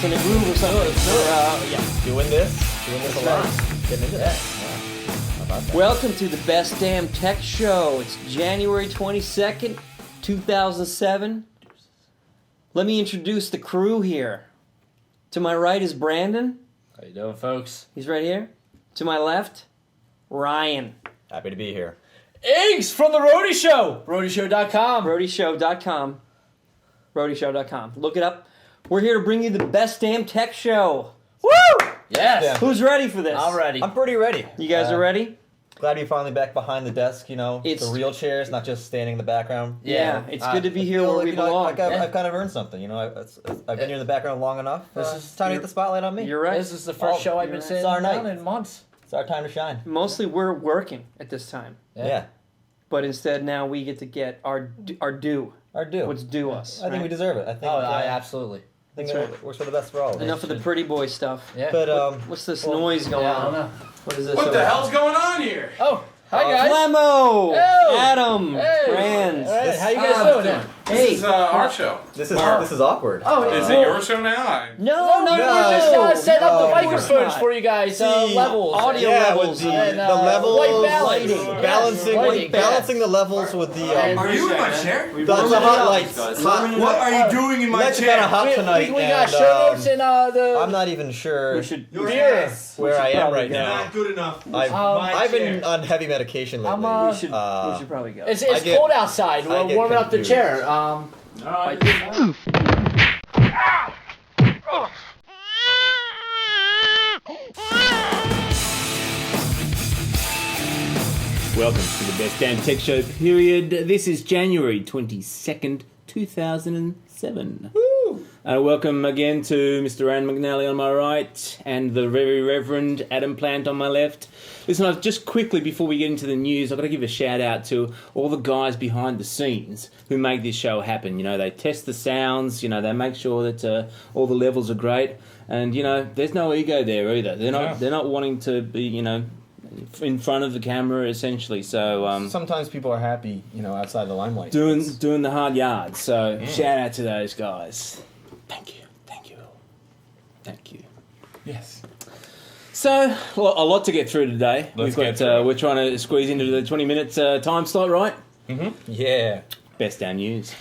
in a groove or something. Doing this a lot. Getting into that. Yeah. How about that? Welcome to the Best Damn Tech Show. It's January 22nd, 2007. Let me introduce the crew here. To my right is Brandon. How you doing, folks? He's right here. To my left, Ryan. Happy to be here. Iggs from the Roadie Show. RoadieShow.com. RoadieShow.com. RoadieShow.com. Look it up. We're here to bring you the Best Damn Tech Show. Woo! Yes. Yeah. Who's ready for this? I'm ready. I'm pretty ready. You guys are ready? Glad you're finally back behind the desk, It's- the real chairs, not just standing in the background. Yeah, it's good to be I here feel where like, we you know, belong. I've kind of earned something, I've been here in the background long enough. It's time to get the spotlight on me. You're right. This is the first show I've been You're sitting It's our down night. in months. It's our time to shine. Mostly we're working at this time. Yeah. But instead now we get to get our due. Our due. What's due us. I think right? we deserve it. I think, Absolutely. I think That's it works for the best for all of us. Enough of the pretty boy stuff. Yeah. But, What's this noise going yeah, I don't on? know. What is this? What the hell's going on here? Oh, hi guys. Flemo! Hey! Adam! Hey! Franz! All right, how you guys doing there? Hey! This is our show. this is awkward. Oh, Is it your show now? No, we're just setting up the of microphones course not. for you guys. See, Levels. audio yeah, levels with and, the levels, white balance. balancing, Yes, lighting. balancing the levels with the Are you in my chair? the hot lights. What are you doing in my That's kind of chair? hot tonight. We got and, show notes and the. I'm not even sure We should... Your Beer. ass. where I am probably right go. now. Not good enough. I've been on heavy medication lately. I'm, We should probably go. It's I get- cold outside. I We're get warming up the confused. chair. Welcome to the Best Damn Tech Show period. This is January 22nd, 2007. Welcome again to Mr. Aaron McNally on my right and the very Reverend Adam Plant on my left. Listen, I've just quickly, before we get into the news, I've got to give a shout out to all the guys behind the scenes who make this show happen. You know, they test the sounds, you know, they make sure that all the levels are great. And, you know, there's no ego there either. They're not wanting to be, you know, in front of the camera essentially. So Sometimes people are happy, outside the limelight. doing the hard yards. So shout out to those guys. Thank you. Yes. So a lot to get through today. Let's get through it. We're trying to squeeze into the 20 minutes time slot, right? Yeah. Best damn news.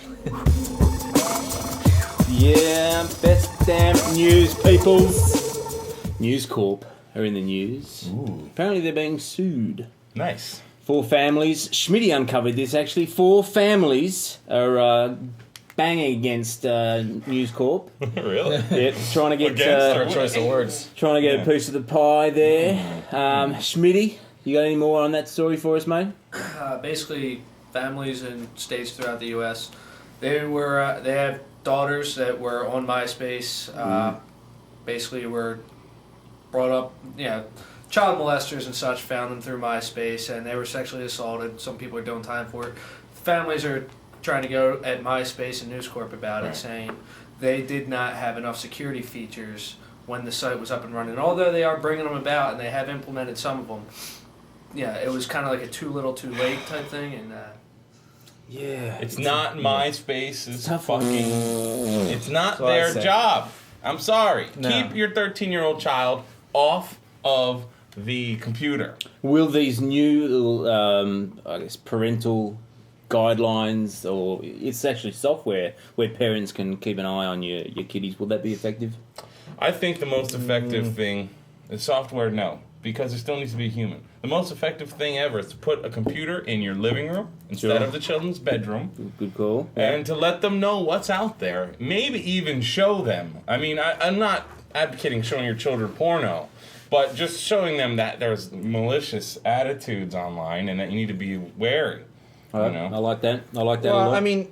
Yeah, best damn news, peoples. News Corp are in the news. Ooh. Apparently they're being sued. Nice. 4 families. Schmitty uncovered this actually. 4 families are banging against News Corp. Really? Yeah, trying to get Against Choice of words. trying to get a piece of the pie there. Schmitty, you got any more on that story for us, mate? Basically, families in states throughout the U.S. They have daughters that were on MySpace. Basically, were brought up, child molesters and such found them through MySpace, and they were sexually assaulted. Some people are doing time for it. Families are trying to go at MySpace and News Corp about it, saying they did not have enough security features when the site was up and running. Although they are bringing them about, and they have implemented some of them. Yeah, it was kind of like a too little, too late type thing, and Yeah. It's not MySpace's tough one. fucking. It's not what I their say. job. I'm sorry. No. Keep your 13-year-old child off of the computer. Will these new, I guess, parental guidelines, or it's actually software where parents can keep an eye on your kiddies, will that be effective? I think the most effective thing is software. No, because there still needs to be a human. The most effective thing ever is to put a computer in your living room instead Sure. of the children's bedroom. Good call. And to let them know what's out there. Maybe even show them. I mean, I'm not advocating showing your children porno, but just showing them that there's malicious attitudes online and that you need to be wary. All right, You know? I like that. I like that a Well, lot. I mean,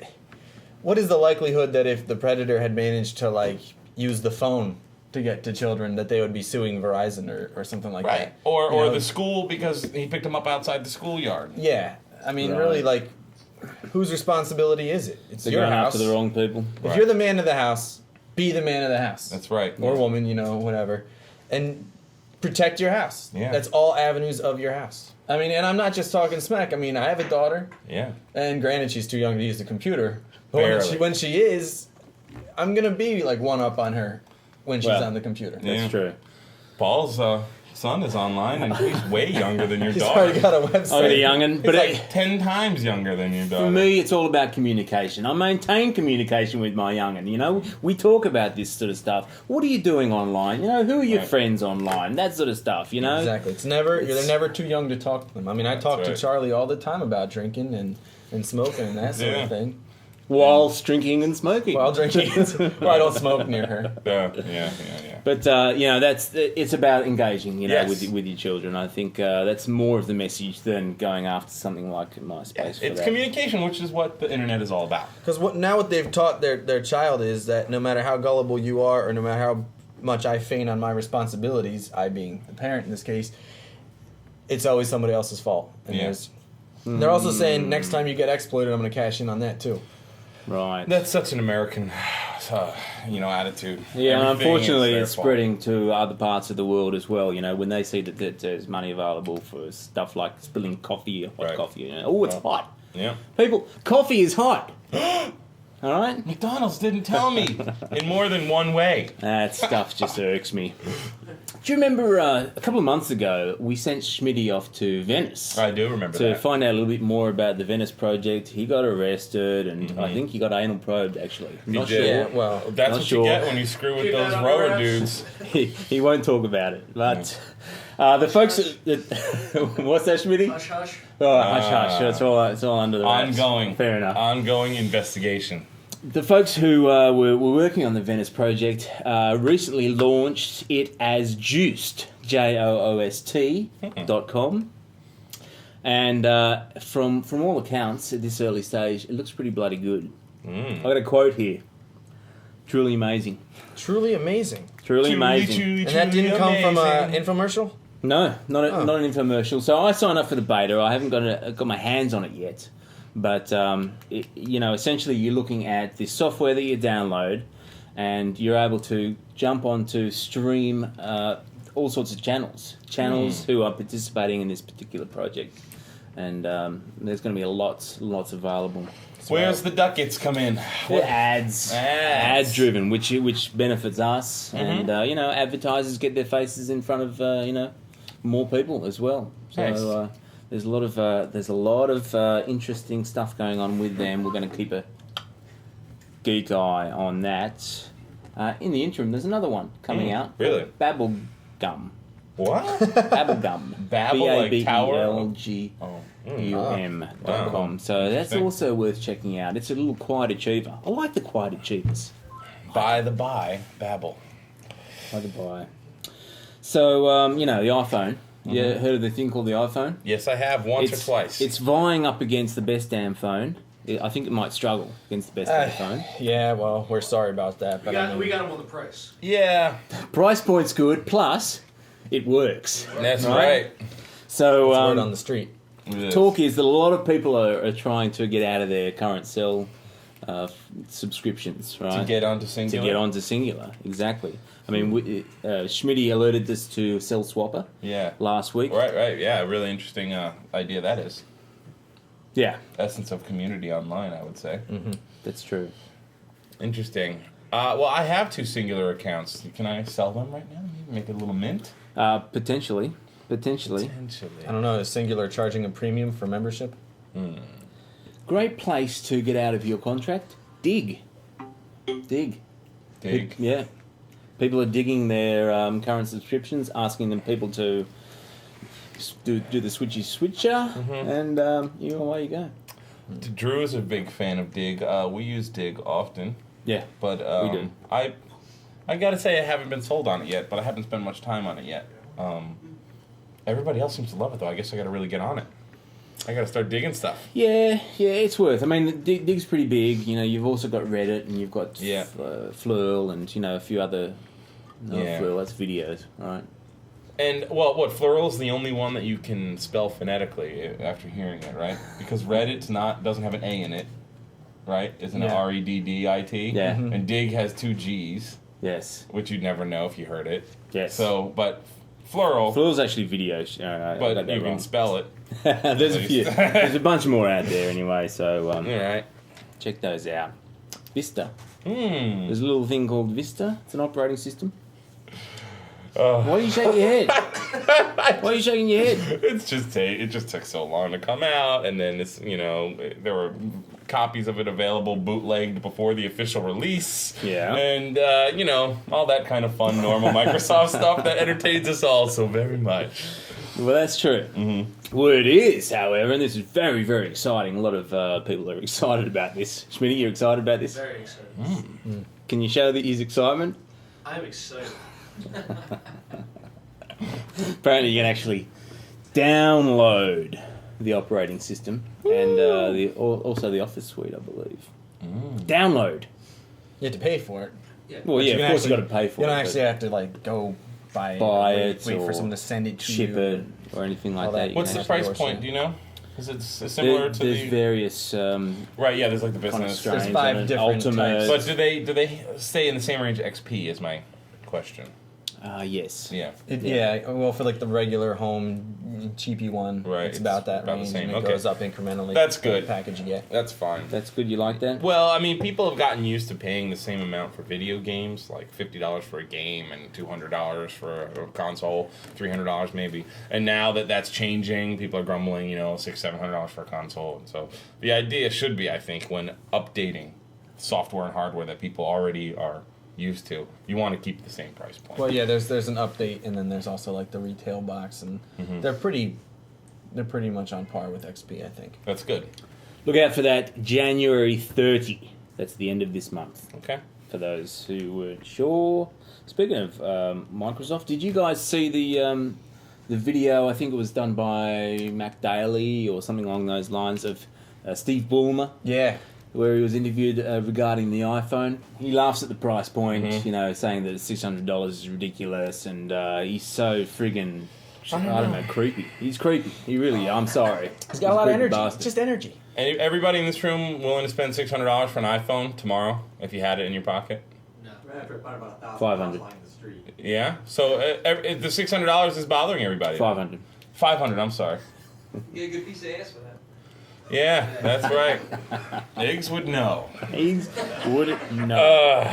what is the likelihood that if the predator had managed to, use the phone to get to children, that they would be suing Verizon or something like Right. that? Or You know? the school because he picked them up outside the schoolyard. Yeah. I mean, Right. really, whose responsibility is it? It's They're your going house. after the wrong people. If you're the man of the house, be the man of the house. That's right. Or woman, whatever. And protect your house. Yeah. That's all avenues of your house. I mean, and I'm not just talking smack. I mean, I have a daughter, Yeah. and granted, she's too young to use the computer. But Barely. when she is, I'm going to be one up on her. when she's Well, on the computer. That's Yeah. true. Paul's son is online, and he's way younger than your He's daughter. already got a website. Oh, the young'un. He's But like 10 times younger than your daughter. for me, it's all about communication. I maintain communication with my young'un. You know, we talk about this sort of stuff. What are you doing online? You know, who are your Right. friends online? That sort of stuff. You know, Exactly. It's- They're never too young to talk to them. I mean, I talk to right. Charlie all the time about drinking and smoking and that sort Yeah. of thing. whilst drinking and smoking. While drinking, well, I don't smoke near her. Yeah. But you know, it's about engaging. You know, Yes. with your children. I think that's more of the message than going after something like MySpace. for It's that. communication, which is what the internet is all about. Because what they've taught their child is that no matter how gullible you are, or no matter how much I feign on my responsibilities, I being the parent in this case, it's always somebody else's fault. And Yeah. they're also saying next time you get exploited, I'm going to cash in on that too. Right. That's such an American, attitude. Yeah, and Everything unfortunately, is their it's fault. spreading to other parts of the world as well. You know, when they see that there's money available for stuff like spilling coffee, hot Right. coffee. You know, oh, it's hot. Yeah. People, coffee is hot. All right. McDonald's didn't tell me in more than one way. That stuff just irks me. Do you remember a couple of months ago we sent Schmitty off to Venice I do remember to that. find out a little bit more about the Venice project? He got arrested, and Mm-hmm. I think he got anal probed. Actually, He not did. sure. Yeah, well, That's Not what sure. you get when you screw with Keep those that under rower wraps. dudes. He won't talk about it. But the folks that what's that, Schmitty? Hush, hush. Oh, hush, hush. It's all under the wraps. Ongoing. Fair enough. Ongoing investigation. The folks who were working on the Venice project recently launched it as Juiced, JOOST.com. And from all accounts at this early stage, it looks pretty bloody good. I've got a quote here. Truly amazing. truly amazing. Truly amazing. And that didn't come from an infomercial? No, not an infomercial. So I signed up for the beta. I haven't got my hands on it yet. But, essentially you're looking at the software that you download, and you're able to jump on to stream all sorts of channels who are participating in this particular project. And there's going to be lots available. Where's the ducats come in? Ads. Ads. Ad-driven, which benefits us. And, advertisers get their faces in front of, more people as well. So Nice. there's a lot of interesting stuff going on with them. We're going to keep a geek eye on that. In the interim, there's another one coming out. Really? Babblegum. What? Babblegum. Babble like tower? BABBLGUM.com. So that's Interesting. also worth checking out. It's a little quiet achiever. I like the quiet achievers. By the by, Babel. By the by. So, the iPhone. You heard of the thing called the iPhone? Yes, I have once or twice. It's vying up against the best damn phone. I think it might struggle against the best damn phone. Yeah, well, we're sorry about that. We But got him on the price. yeah, Price point's good, plus it works. that's Right? right. So, word on the street. talk is that a lot of people are trying to get out of their current cell subscriptions, right? To get onto To Singular. get onto Singular, exactly. I mean, Schmitty alerted us to Cell Swapper Yeah. last week. Right. Yeah, really interesting idea that is. Yeah, Essence of community online, I would say. that's true. Interesting. Well, I have 2 Singular accounts. Can I sell them right now? Maybe make a little mint? Potentially. Potentially. I don't know, is Singular charging a premium for membership? Great place to get out of your contract. Dig. Dig. Yeah. People are digging their current subscriptions, asking them people to do the switcher, and away you go. Drew is a big fan of Dig. We use Dig often, Yeah. but We do. I gotta say I haven't been sold on it yet, but I haven't spent much time on it yet. Everybody else seems to love it though. I guess I gotta really get on it. I gotta start digging stuff. Yeah, it's worth. I mean, Dig's pretty big. You've also got Reddit, and you've got Yeah. Flurl, and a few other. No, Yeah. Flurl, that's videos, right? And, well, Flurl is the only one that you can spell phonetically after hearing it, right? Because Reddit's doesn't have an A in it, right? Isn't it Yeah. REDDIT? Yeah. And Dig has 2 G's, Yes. which you'd never know if you heard it. Yes. So, but Flurl, Flurl's actually videos. I but got that you can wrong. spell it. There's a few. There's a bunch more out there anyway. So All right. check those out. Vista. There's a little thing called Vista. It's an operating system. Oh. Why are you shaking your head? Why are you shaking your head? It just took so long to come out, and then there were copies of it available bootlegged before the official release. Yeah. And all that kind of fun, normal Microsoft stuff that entertains us all so very much. Well, that's true. Mm-hmm. Word is, however, and this is very, very exciting. A lot of people are excited about this. Schmitty, you're excited about this? Very excited. Can you show his excitement? I'm excited. Apparently, you can actually download the operating system and also the Office suite, I believe. Download. You have to pay for it. Well, But yeah, you of can course you got actually- to pay for You it. don't but actually have to like go buy it wait for or someone to send it to ship you. it or anything like all that. that. You What's can the actually- price point? Do you know? Is it similar to There's the various right? Yeah, there's like the kind of business. strains. There's 5 on it. different Ultimate. types. But do they stay in the same range? XP is my question. Yes. Yeah. Yeah, well, for like the regular home cheapy one, Right, it's about that about the range, same, and it okay. goes up incrementally. That's the good. package you get. That's fine. That's good. You like that? Well, I mean, people have gotten used to paying the same amount for video games, like $50 for a game and $200 for a console, $300 maybe. And now that that's changing, people are grumbling, $600-700 for a console. And so the idea should be, I think, when updating software and hardware that people already are used to, you want to keep the same price point. Well, yeah, there's an update, and then there's also like the retail box, and they're pretty much on par with XP, I think. That's good. Look out for that January 30. That's the end of this month. Okay. For those who weren't sure. Speaking of Microsoft, did you guys see the video? I think it was done by Mac Daily or something along those lines of Steve Ballmer, Yeah, where he was interviewed regarding the iPhone. He laughs at the price point, saying that $600 is ridiculous, and he's so friggin' I don't know, creepy. He's creepy. He really. I'm sorry. he's got a lot of creepy energy. bastard. Just energy. And everybody in this room willing to spend $600 for an iPhone tomorrow if you had it in your pocket? No. After about 1,000 500. miles the street. Yeah. So the $600 is bothering everybody. 500. 500. I'm sorry. You get a good piece of ass for that. Yeah, that's right. Eggs would know. He's would no.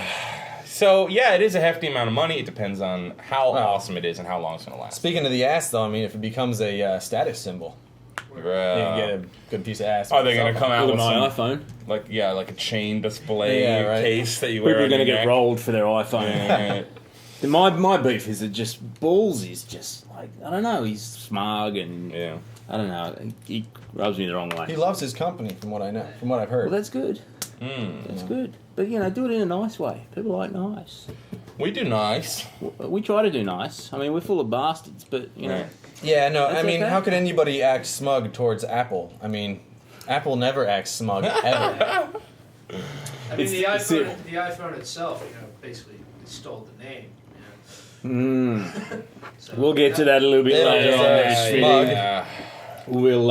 So yeah, it is a hefty amount of money. It depends on how awesome it is and how long it's gonna last. Speaking of the ass, though, I mean, if it becomes a status symbol, you can get a good piece of ass. Are they gonna come out Look with at some, my iPhone. like a chain display Yeah, right. case that you wear? People are on going to your get neck? rolled for their iPhone. Yeah. My beef is that just Balls is just like, I don't know, he's smug and Yeah. I don't know, he rubs me the wrong way. He loves his company, from what I know, from what I've heard. Well, that's good. That's good. But, do it in a nice way. People like nice. We do nice. We try to do nice. I mean, we're full of bastards, but, Right. Yeah, no, That's I mean, okay. how could anybody act smug towards Apple? I mean, Apple never acts smug, ever. I mean, the It's- iPhone itself, basically stole the name. So We'll get to that a little bit Yeah, later yeah, on. yeah, Ash. smug. Yeah. We'll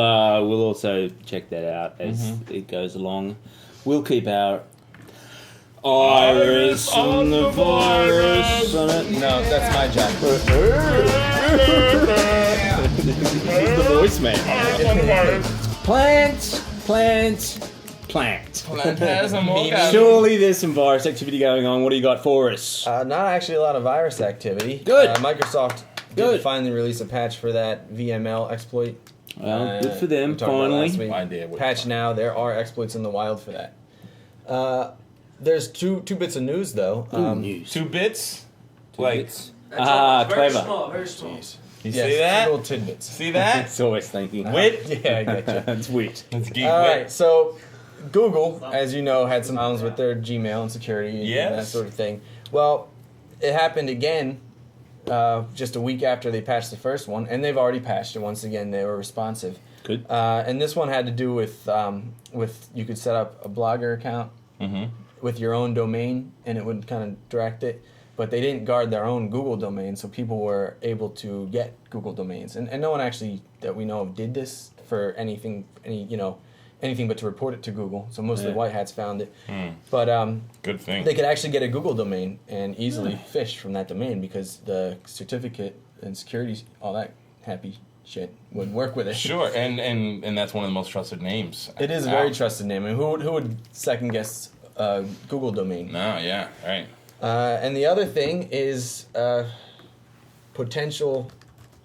also check that out as it goes along. We'll keep our iris on the virus on it. No, that's my job. He's the voice man. Plant. Phantasm orgasm. Surely there's some virus activity going on. What do you got for us? Not actually a lot of virus activity. Good. Microsoft Good. did finally release a patch for that VML exploit. Well, good for them, we talked about last finally. week. Idea what- Patch now. There are exploits in the wild for that. There's two bits of news though. News. 2 bits. Two Like, bits. That's all. Very Clever. small, very small. you Yes, see that? little tidbits. See that? It's always thinking. Wit. Yeah, I get you. That's wit. It's geek All right, wit. so Google, as you know, had some problems with their Gmail and security and that Yes. sort of thing. Well, it happened again just a week after they patched the first one, and they've already patched it. Once again, they were responsive. Good. And this one had to do with you could set up a Blogger account with your own domain, and it would kind of direct it. But they didn't guard their own Google domain, so people were able to get Google domains, and no one actually that we know of did this for anything but to report it to Google. So most of the white hats found it, but Good thing. they could actually get a Google domain and easily fish from that domain because the certificate and security, all that happy shit, would work with it. Sure, and that's one of the most trusted names. It is a very trusted name. I mean, who would second guess Google domain. No, yeah, right. And the other thing is potential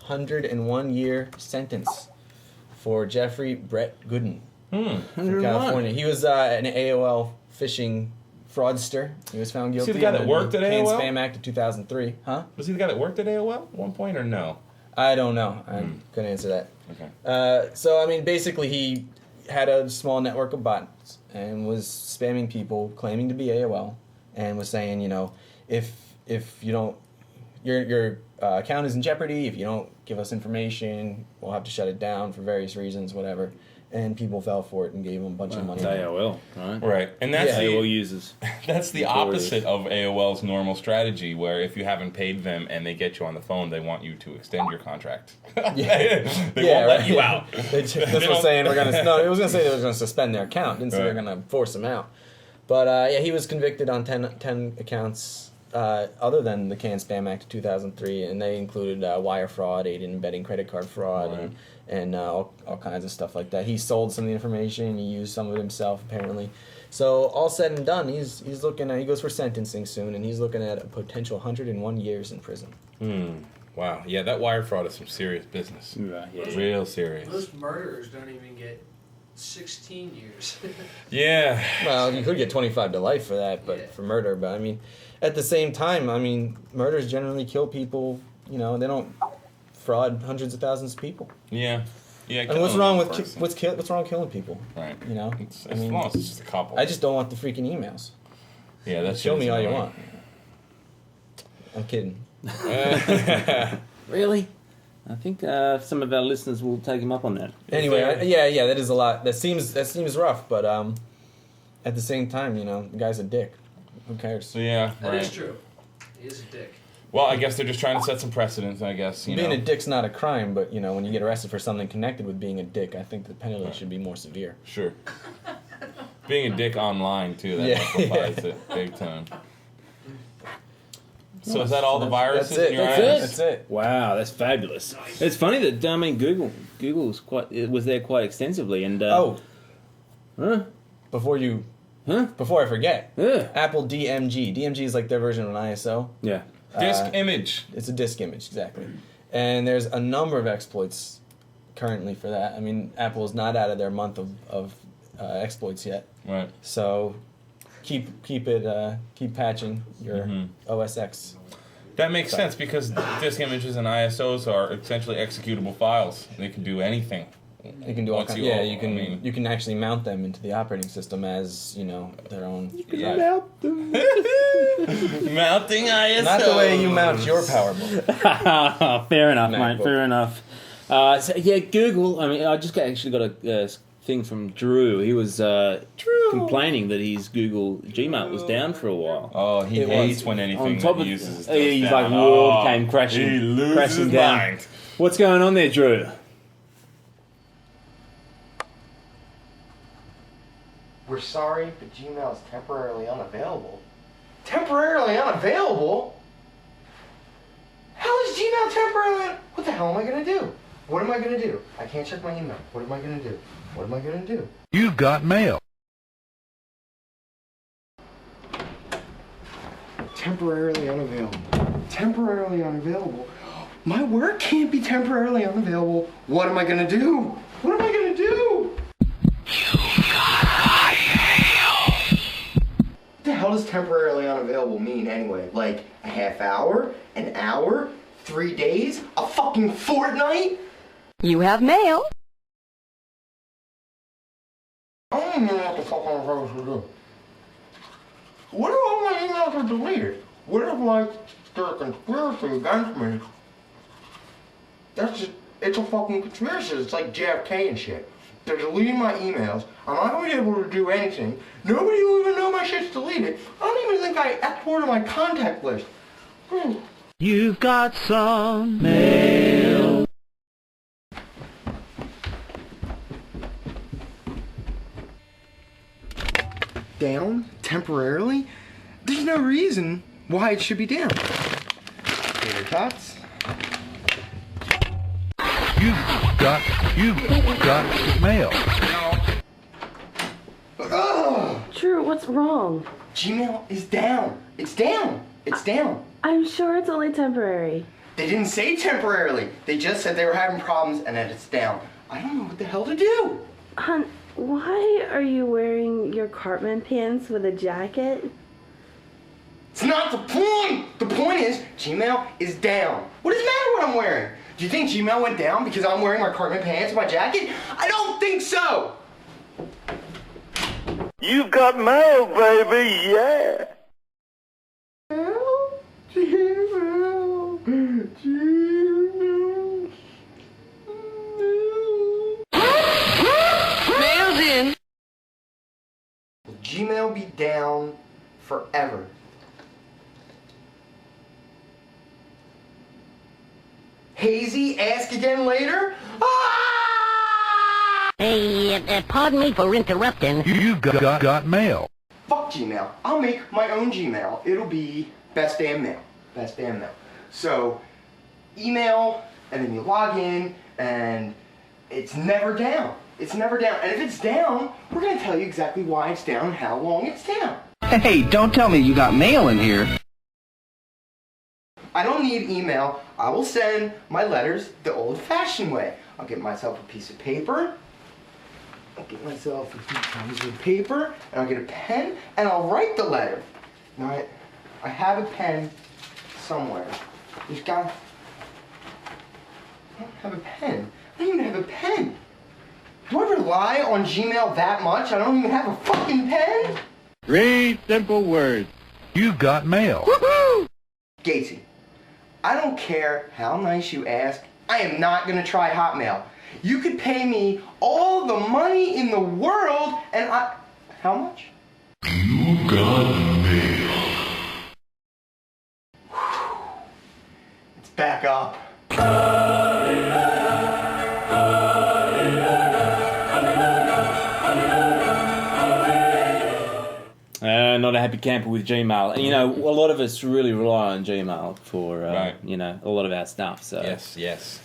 101-year sentence for Jeffrey Brett Gooden from California. He was an AOL phishing fraudster. He was found guilty. the guy that worked at Can AOL? Spam Act of 2003. Huh? Was he the guy that worked at AOL at one point or no? I don't know. I couldn't answer that. Okay. So, I mean, basically, he had a small network of bots and was spamming people claiming to be AOL and was saying, you know, if you don't, your account is in jeopardy, if you don't give us information, we'll have to shut it down for various reasons, whatever. And people fell for it and gave him a bunch of money. It's AOL, right? Right, and that's Yeah. AOL the users. that's the Notorious. opposite of AOL's normal strategy, where if you haven't paid them and they get you on the phone, they want you to extend your contract. Yeah. they won't let you out. This They was don't- saying it was going to say they were going to suspend their account. Didn't say they were Right. going to force them out. But yeah, he was convicted on 10 accounts other than the Can Spam Act of 2003, and they included wire fraud, aiding and abetting credit card fraud, Right. and all kinds of stuff like that. He sold some of the information. He used some of it himself, apparently. So all said and done, he's looking at, he goes for sentencing soon, and he's looking at a potential 101 years in prison. Wow, yeah, that wire fraud is some serious business. Right, yeah. Real serious. Most murderers don't even get 16 years. Yeah. Well, you could get 25 to life for that, but Yeah. for murder. But I mean, at the same time, I mean, murders generally kill people. You know, they don't fraud hundreds of thousands of people. Yeah. Yeah. And what's killing wrong one with person. what's wrong with killing people? Right. You know, It's, I as mean, long as it's just a couple. I just don't want the freaking emails. yeah, that's Show me all you want. I'm kidding. Really? I think some of our listeners will take him up on that. Anyway, yeah, that is a lot. That seems rough, but at the same time, you know, the guy's a dick. Who cares? So yeah, That is right. true. He is a dick. Well, I guess they're just trying to set some precedents. I guess you Being know. a dick's not a crime, but you know, when you get arrested for something connected with being a dick, I think the penalty should be more severe. Sure. Being a dick online too, that Yeah. amplifies it big time. So is that all the viruses That's it. in your That's eyes? That's it. Wow, that's fabulous. It's funny that I mean Google was there quite extensively, and huh? Before I forget, Yeah. Apple DMG. DMG is like their version of an ISO. Yeah. Disk image. It's a disk image, exactly. And there's a number of exploits currently for that. I mean, Apple is not out of their month of exploits yet. Right. So keep patching your OS X. That makes sense because disk images and ISOs are essentially executable files. They can do anything. You can do all Once kinds. you Yeah, all- you can. I mean- You can actually mount them into the operating system as their own. drive. Mounting ISO. Not the way you mount your PowerBook. Fair enough, mate. MacBook. Fair enough. So yeah, Google. I mean, I just actually got a thing from Drew. He was complaining that his Google Gmail was down for a while. Oh, he It hates was. when anything On top that of uses he's goes like down. world came crashing, He loses crashing his down. mind. What's going on there, Drew? We're sorry, but Gmail is temporarily unavailable. Temporarily unavailable? How is Gmail temporarily? What the hell am I gonna do? What am I gonna do? I can't check my email. What am I gonna do? What am I gonna do? You've got mail. Temporarily unavailable. Temporarily unavailable. My work can't be temporarily unavailable. What am I gonna do? What am I gonna do? What the hell does temporarily unavailable mean anyway? Like a half hour? An hour? 3 days? A fucking fortnight? You have mail. I don't even know what the fuck I'm supposed to do. What if all my emails are deleted? What if, like, there's a conspiracy against me? That's just, it's a fucking conspiracy. It's like JFK and shit. They're deleting my emails. I'm not gonna be able to do anything. Nobody will even know my shit's deleted. I don't even think I exported my contact list. You've got some mail. Down temporarily? There's no reason why it should be down. Tater tots. You've got mail. true. What's wrong? Gmail is down. It's down. It's down. I'm sure it's only temporary. They didn't say temporarily. They just said they were having problems and that it's down. I don't know what the hell to do. Hun, why are you wearing your Cartman pants with a jacket? It's not the point. The point is Gmail is down. What does it matter what I'm wearing? Do you think Gmail went down because I'm wearing my Cartman pants and my jacket? I don't think so. You've got mail, baby, yeah. Mail's in. Will Gmail be down forever? Hazy, ask again later? Hey, pardon me for interrupting. You've got mail. Fuck Gmail. I'll make my own Gmail. It'll be Best Damn Mail. Best Damn Mail. So, email, and then you log in, and it's never down. It's never down. And if it's down, we're going to tell you exactly why it's down and how long it's down. Hey, don't tell me you got mail in here. I don't need email. I will send my letters the old-fashioned way. I'll get myself a piece of paper. I'll get myself a piece of paper, and I'll get a pen, and I'll write the letter. Now, I have a pen somewhere. Just got. I don't have a pen. I don't even have a pen. Do I rely on Gmail that much? I don't even have a fucking pen? 3 simple words. You've got mail. Woohoo! Gatesy, I don't care how nice you ask. I am not gonna try Hotmail. You could pay me all the money in the world, and I. How much? You got mail. It's back up. Not a happy camper with Gmail. And, you know, a lot of us really rely on Gmail for, Right. you know, a lot of our stuff. So, Yes.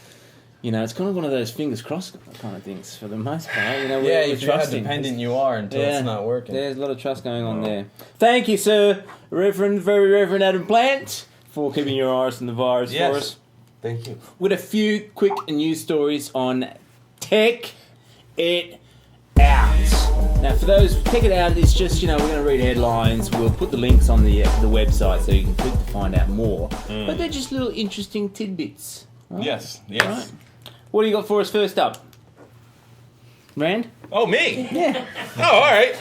you know, it's kind of one of those fingers crossed kind of things for the most part. You know, Yeah, we're you forget how trusting. dependent you are until it's not working. There's a lot of trust going on there. Thank you, sir, Very Reverend Adam Plant, for keeping your eyes on the virus for us. Thank you. With a few quick news stories on Tech It Out. Now, for those, Tech It Out is just, you know, we're going to read headlines. We'll put the links on the website so you can click to find out more. But they're just little interesting tidbits. Right? Yes. Right. What do you got for us first up? Rand? Oh, me? Yeah. Oh, all right.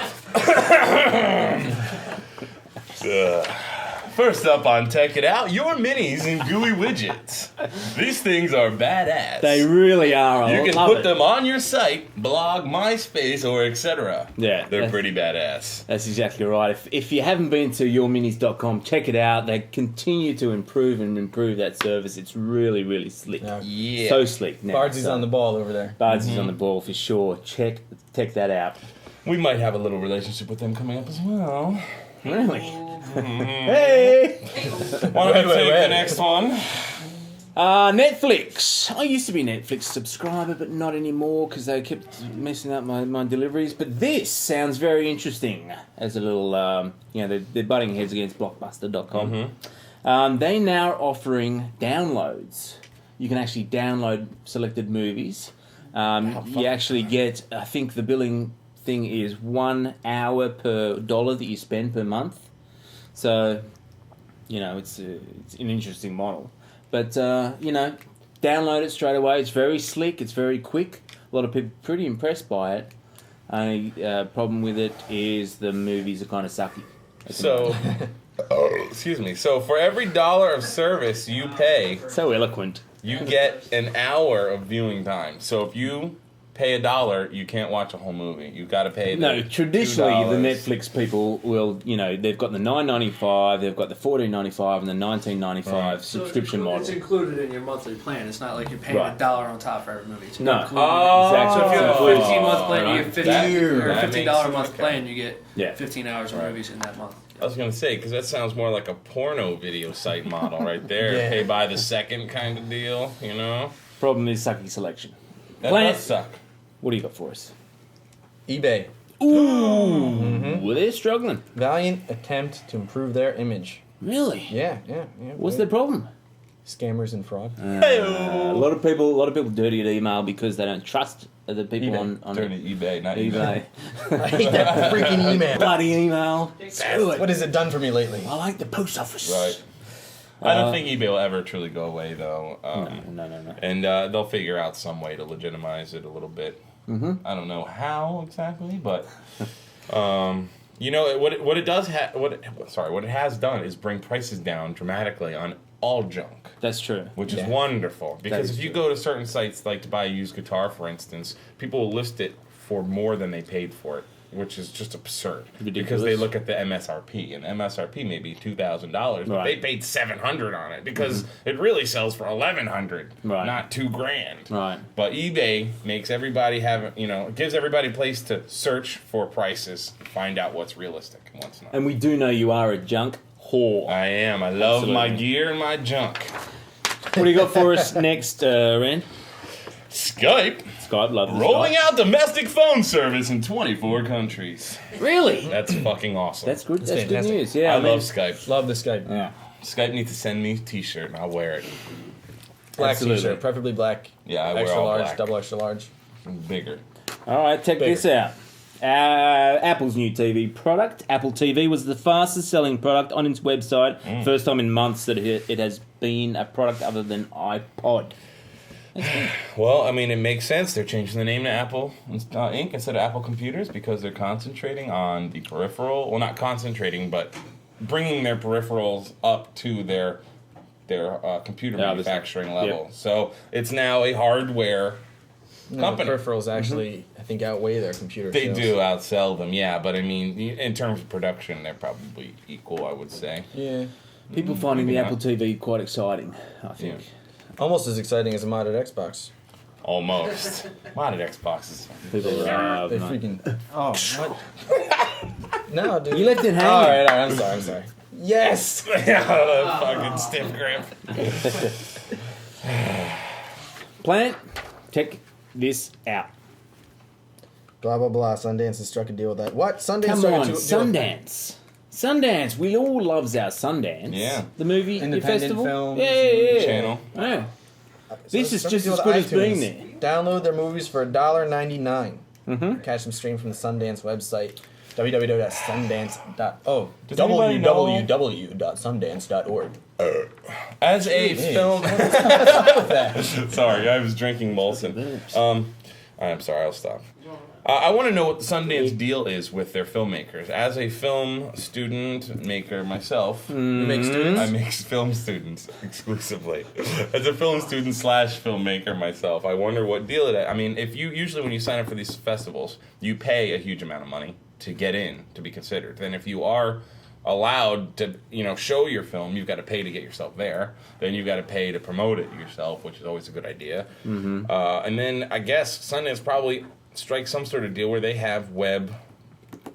First up on Tech It Out, your minis and GUI widgets. These things are badass. They really are. I You can love put it. them on your site, blog, MySpace, or etc. Yeah. They're pretty badass. That's exactly right. If you haven't been to yourminis.com, check it out. They continue to improve that service. It's really, really slick. Yeah. So slick now. Bardsy's on the ball over there. Bardsy's on the ball for sure. Check that out. We might have a little relationship with them coming up as well. Really? Hey! Why don't we take the next one? Netflix. I used to be a Netflix subscriber, but not anymore because they kept messing up my deliveries. But this sounds very interesting as a little, you know, they're butting heads against Blockbuster.com. They now are offering downloads. You can actually download selected movies. You actually get, I think the billing thing is 1 hour per dollar that you spend per month. So, you know, it's an interesting model. But, you know, download it straight away. It's very slick. It's very quick. A lot of people are pretty impressed by it. Only problem with it is the movies are kind of sucky. So, excuse me. So for every $1 of service you pay, so eloquent, you get an hour of viewing time. So if you pay $1, you can't watch a whole movie. You've got to pay. No, traditionally $2. the Netflix people will, you know, they've got the $9.95, they've got the $14.95, and the $19.95 subscription model. It's included in your monthly plan. It's not like you're paying Right. $1 on top for every movie. It's No. included. Exactly. So if you have a Oh, 15-month plan, you right. get 15 That- or a that $15 a makes- month okay. plan, you get Yeah. 15 hours of movies in that month. I was gonna say because that sounds more like a porno video site model right there. Yeah. Pay by the second kind of deal, you know. Problem is sucky selection. That Planet- does suck. What do you got for us? eBay. Ooh, well, they're struggling. Valiant attempt to improve their image. Really? Yeah. What's their problem? Scammers and fraud. A lot of people dirty at email because they don't trust the people eBay. on Turn to eBay, not eBay. I hate that freaking email. Bloody email. Screw it. What has it done for me lately? I like the post office. Right. I don't think eBay will ever truly go away, though. No. And they'll figure out some way to legitimize it a little bit. Mm-hmm. I don't know how exactly, but you know what it does what it has done is bring prices down dramatically on all junk. That's true. Which is wonderful, because is if you true. go to certain sites, like to buy a used guitar, for instance, people will list it for more than they paid for it, which is just absurd. Ridiculous. Because they look at the MSRP, and MSRP may be $2,000, but Right. they paid $700 on it because it really sells for $1,100, Right. not $2,000. Right. But eBay makes everybody gives everybody a place to search for prices, find out what's realistic and what's not. And we do know you are a junk whore. I am. I love my Absolutely. gear and my junk. What do you got for us next, Rand? Skype. Love this Rolling Skype. out domestic phone service in 24 countries. Really? That's fucking awesome. That's good. That's good fantastic. news. Yeah, I mean, love Skype. Love the Skype. Yeah. Skype needs to send me a t-shirt and I'll wear it. Black Absolutely. t-shirt, preferably black. Yeah, I wear extra all large, black. double extra large. Bigger. All right, check this out. Apple's new TV product. Apple TV was the fastest selling product on its website. First time in months that it has been a product other than iPod. Well, I mean, it makes sense. They're changing the name to Apple Inc. instead of Apple Computers because they're concentrating on the peripheral. Well, not concentrating, but bringing their peripherals up to their computer manufacturing level. Yep. So it's now a hardware company. The peripherals actually, I think, outweigh their computer They sales. do outsell them, yeah. But I mean, in terms of production, they're probably equal, I would say. Yeah. People finding the maybe Apple not. TV quite exciting, I think. Yeah. Almost as exciting as a modded Xbox. Almost. Modded Xboxes. People They love it. freaking... Oh, what? No, dude. You left it hanging. All right, I'm sorry. Yes! Fucking stiff grip. Plant, check this out. Blah, blah, blah. Sundance has struck a deal with that. What? Sundance Come struck on, a deal with Sundance. Sundance. We all loves our Sundance. Yeah. The movie, the Independent festival. films, Yeah. Channel. Yeah. So This is struck a just deal as with good as iTunes. being there. Download their movies for $1.99. Mm-hmm. Catch them stream from the Sundance website. www.sundance.org. Does anybody know- www.sundance.org. As a Jeez. film... Sorry, I was drinking Molson. I'm sorry, I'll stop. I want to know what the Sundance deal is with their filmmakers. As a film student maker myself, You make students? I make film students exclusively. As a film student / filmmaker myself, I wonder what deal it is. I mean, if you usually when you sign up for these festivals, you pay a huge amount of money to get in to be considered. Then if you are allowed to show your film, you've got to pay to get yourself there. Then you've got to pay to promote it yourself, which is always a good idea. Mm-hmm. And then I guess Sundance probably strikes some sort of deal where they have web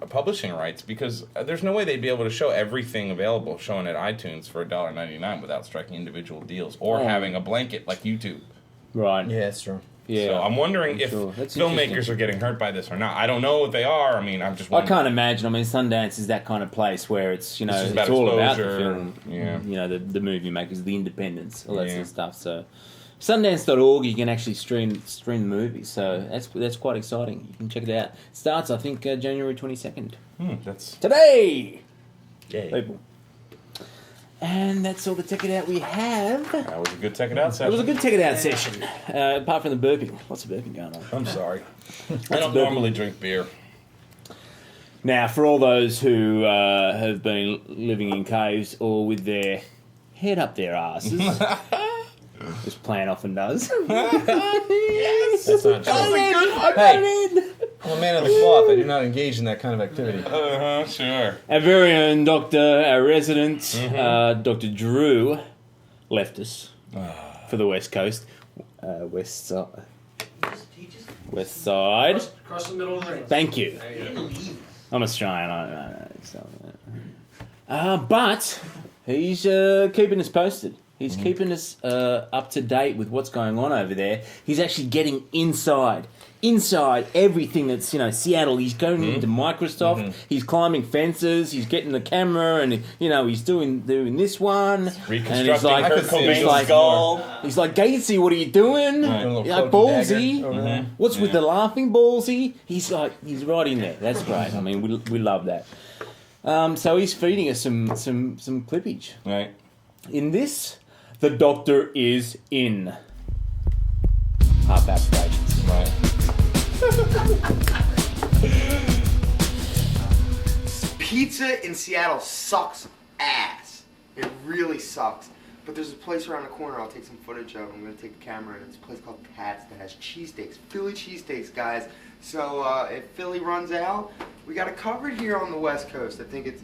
publishing rights, because there's no way they'd be able to show everything available shown at iTunes for $1.99 without striking individual deals or having a blanket like YouTube. Right. Yeah, that's true. Yeah. So I'm wondering if sure. That's filmmakers interesting. are getting hurt by this or not. I don't know what they are. I mean, I'm just I wondering. can't imagine. I mean, Sundance is that kind of place where it's It's just it's about all about the exposure, film. yeah. The movie makers, the independents, all that Yeah. sort of stuff. So, Sundance.org, you can actually stream the movies. So that's quite exciting. You can check it out. It starts, I think, January 22nd. That's Today, yay. people. And that's all the Check It Out we have. That was a good check it out It session. was a good Check It Out session. Apart from the burping. Lots of burping going on. I'm sorry. I don't normally drink beer. Now, for all those who have been living in caves or with their head up their asses, this plant often does. Yes! That's not true. Hey, I'm a man of the cloth. I do not engage in that kind of activity. Sure. Our very own doctor, our resident, Dr. Drew, left us for the West Coast. West Side. Across the middle of the ring. Thank you. I'm Australian. But he's keeping us posted. He's keeping us up to date with what's going on over there. He's actually getting inside inside everything that's, Seattle. He's going into Microsoft. He's climbing fences. He's getting the camera, and he's doing this one. Reconstructing and Kurt Cobain's skull. He's like, Gatesy, what are you doing? Ballsy. What's with the laughing, Ballsy? He's right in there. That's great. I mean, we love that. So he's feeding us some clippage. Right. In this, the Doctor is in. Half aspirations. Right. Pizza in Seattle sucks ass. It really sucks. But there's a place around the corner I'll take some footage of. I'm going to take the camera, and it's a place called Pat's that has cheesesteaks. Philly cheesesteaks, guys. So if Philly runs out, we got it covered here on the West Coast. I think it's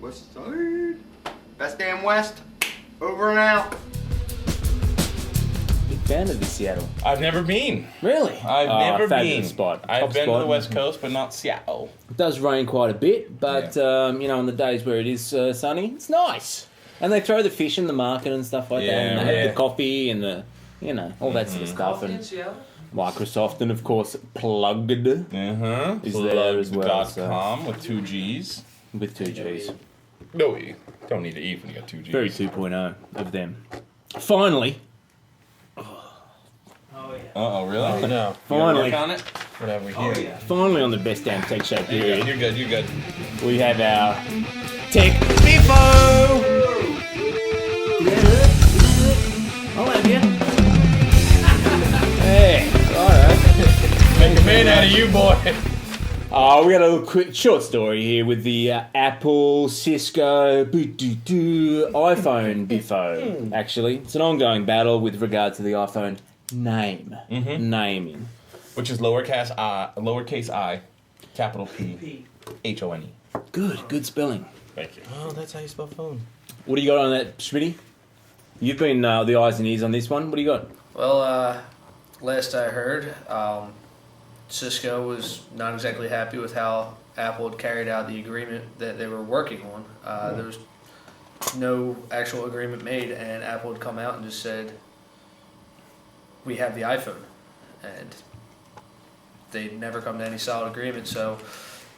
West Side. Best damn West. Over and out. Big fan of the Seattle. I've never been. Really? I've never been. Spot. I've been to the West Coast, but not Seattle. It does rain quite a bit, but on the days where it is sunny, it's nice. And they throw the fish in the market and stuff like that. And they have the coffee and the, all that sort of stuff. And Microsoft, and of course, Plugged is there as well. .com with 2 G's. With 2 G's. No, you don't need to eat when you got 2 G's. Very 2.0 of them. Finally. Uh-oh, really? No. Finally. On it? Whatever here. Finally on the Best Damn Tech Show period. You're good. We have our Tech Bifo! I'll have you. Hey, alright. Make a man out of you, boy. We got a little quick short story here with the Apple, Cisco, iPhone Bifo. Actually, it's an ongoing battle with regard to the iPhone naming. Which is lowercase I, capital P, H-O-N-E. Good spelling. Thank you. Oh, that's how you spell phone. What do you got on that, Schmitty? You've been the eyes and ears on this one. What do you got? Well, last I heard, Cisco was not exactly happy with how Apple had carried out the agreement that they were working on. There was no actual agreement made, and Apple had come out and just said, we have the iPhone. And they'd never come to any solid agreement, so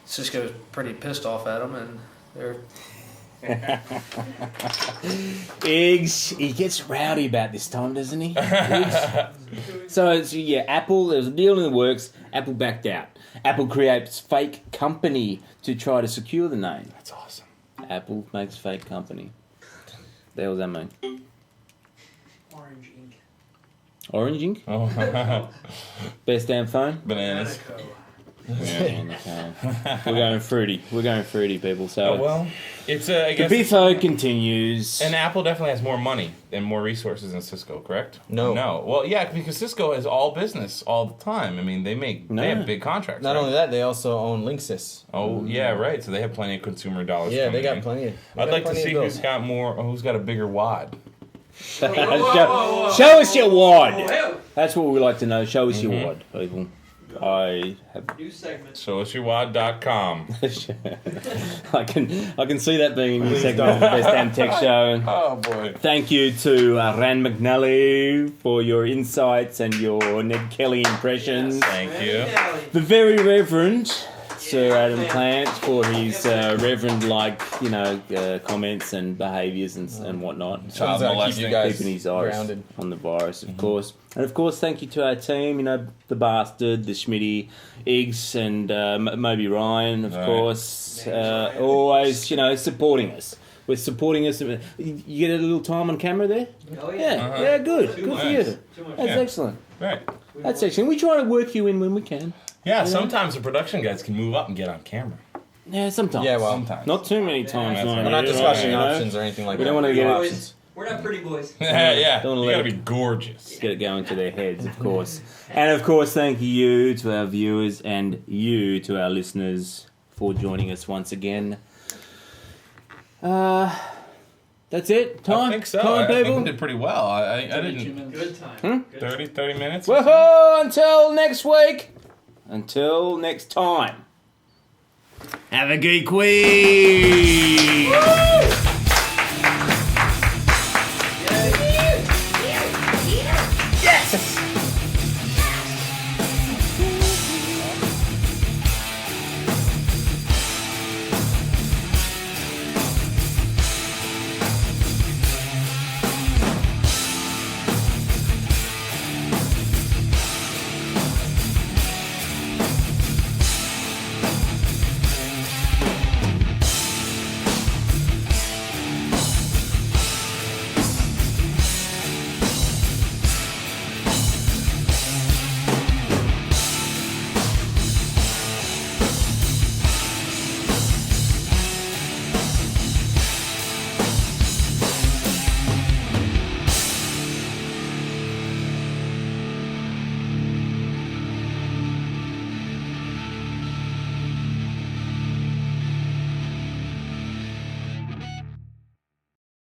Cisco's pretty pissed off at them, and they're... Eggs, he gets rowdy about this time, doesn't he? So Apple, there was a deal in the works. Apple backed out. Apple creates fake company to try to secure the name. That's awesome. Apple makes fake company. The hell does that mean? Orange ink. Orange ink? Oh. Best damn phone? Bananas. Yeah, We're going fruity, people. So it's I guess the Bifo continues, and Apple definitely has more money and more resources than Cisco, correct? No. Well, yeah, because Cisco has all business all the time. I mean, they have big contracts. Not only that, they also own Linksys. Oh yeah, right. So they have plenty of consumer dollars. Yeah, they got plenty. I'd like to see who's got a bigger wad. Show us your wad. That's what we like to know. Show us your wad, people. I have new segment. ShowUsYourWad.com. I can see that being a new segment of the Best Damn Tech Show. Oh boy! Thank you to Rand McNally for your insights and your Ned Kelly impressions. Yes, thank you. The very Reverend Sir Adam Plant for his reverend-like, comments and behaviours and whatnot. Child molesting, keeping his eyes on the virus, of course. And of course, thank you to our team. The Bastard, the Schmitty, Iggs, and Moby Ryan, of course. Always, supporting us. We're supporting us. You get a little time on camera there? Oh yeah. Yeah, good. Good for you. That's excellent. Right. That's excellent. We try to work you in when we can. Yeah, sometimes the production guys can move up and get on camera. Yeah, sometimes. Yeah, well, sometimes. Not too many times. We're not discussing options or anything like that. We don't want to get Boys. We're not pretty boys. Yeah. Don't You gotta be gorgeous. Get it going to their heads, of course. And of course, thank you to our viewers and you to our listeners for joining us once again. That's it? Time? I think so. Time, I think people? we did pretty well. I didn't. Good time. 30 minutes? Woohoo! Until next week. Until next time. Have a geek week! Woo!